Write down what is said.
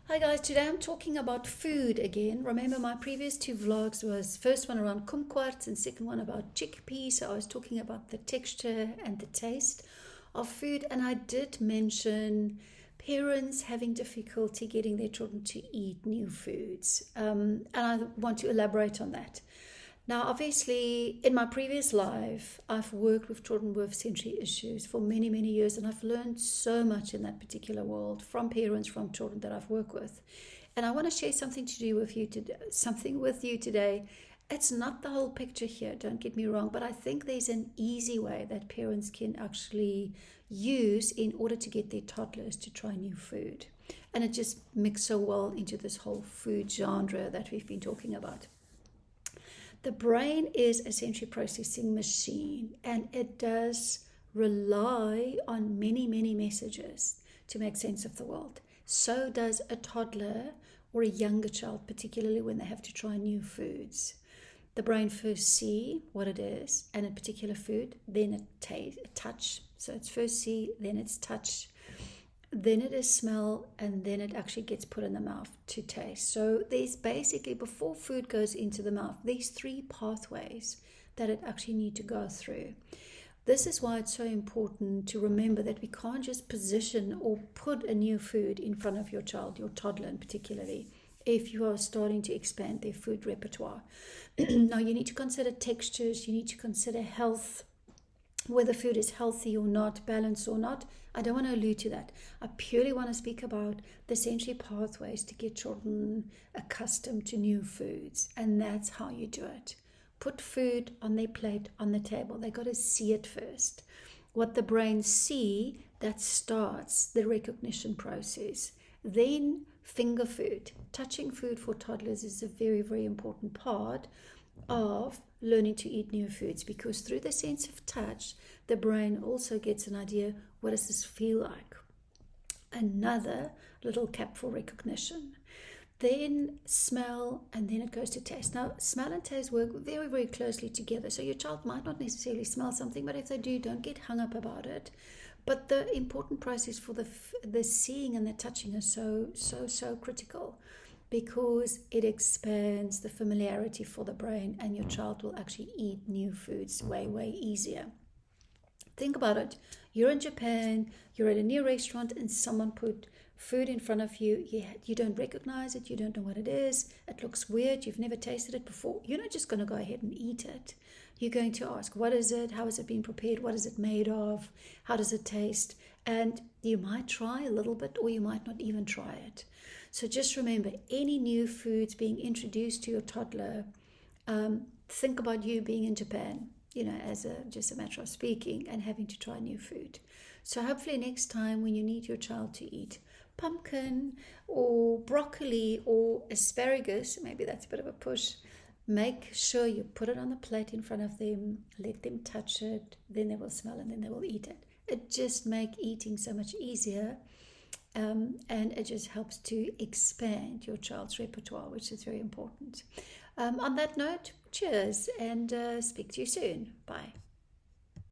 Hi guys, today I'm talking about food again. Remember my previous two vlogs was first one around kumquats and second one about chickpeas. So I was talking about the texture and the taste of food, and I did mention parents having difficulty getting their children to eat new foods, and I want to elaborate on that. Now, obviously, in my previous life, I've worked with children with sensory issues for many, many years, and I've learned so much in that particular world from parents, from children that I've worked with. And I want to share something with you today. It's not the whole picture here, don't get me wrong, but I think there's an easy way that parents can actually use in order to get their toddlers to try new food. And it just mixes so well into this whole food genre that we've been talking about. The brain is a sensory processing machine, and it does rely on many, many messages to make sense of the world. So does a toddler or a younger child, particularly when they have to try new foods. The brain first see what it is, and a particular food, then it touch. So it's first see, then it's touch, then it is smell, and then it actually gets put in the mouth to taste. So there's basically, before food goes into the mouth, these three pathways that it actually need to go through. This is why it's so important to remember that we can't just position or put a new food in front of your child, your toddler in particularly, if you are starting to expand their food repertoire. Now you need to consider textures, you need to consider health, whether food is healthy or not, balanced or not. I don't want to allude to that. I purely want to speak about the sensory pathways to get children accustomed to new foods. And that's how you do it. Put food on their plate, on the table. They got to see it first. What the brain see, that starts the recognition process. Then finger food. Touching food for toddlers is a very, very important part of learning to eat new foods, because through the sense of touch, the brain also gets an idea, what does this feel like? Another little cap for recognition. Then smell, and then it goes to taste. Now, smell and taste work very, very closely together. So your child might not necessarily smell something, but if they do, don't get hung up about it. But the important process for the seeing and the touching is so critical, because it expands the familiarity for the brain, and your child will actually eat new foods way, way easier. Think about it. You're in Japan, you're at a new restaurant, and someone put food in front of you. You don't recognize it, you don't know what it is, it looks weird, you've never tasted it before. You're not just going to go ahead and eat it. You're going to ask, what is it? How is it being prepared? What is it made of? How does it taste? And you might try a little bit, or you might not even try it. So just remember, any new foods being introduced to your toddler, think about you being in Japan, as just a matter of speaking, and having to try new food. So hopefully next time when you need your child to eat pumpkin or broccoli or asparagus, maybe that's a bit of a push, make sure you put it on the plate in front of them, let them touch it, then they will smell, and then they will eat it. It just makes eating so much easier. And it just helps to expand your child's repertoire, which is very important. On that note, cheers, and speak to you soon. Bye.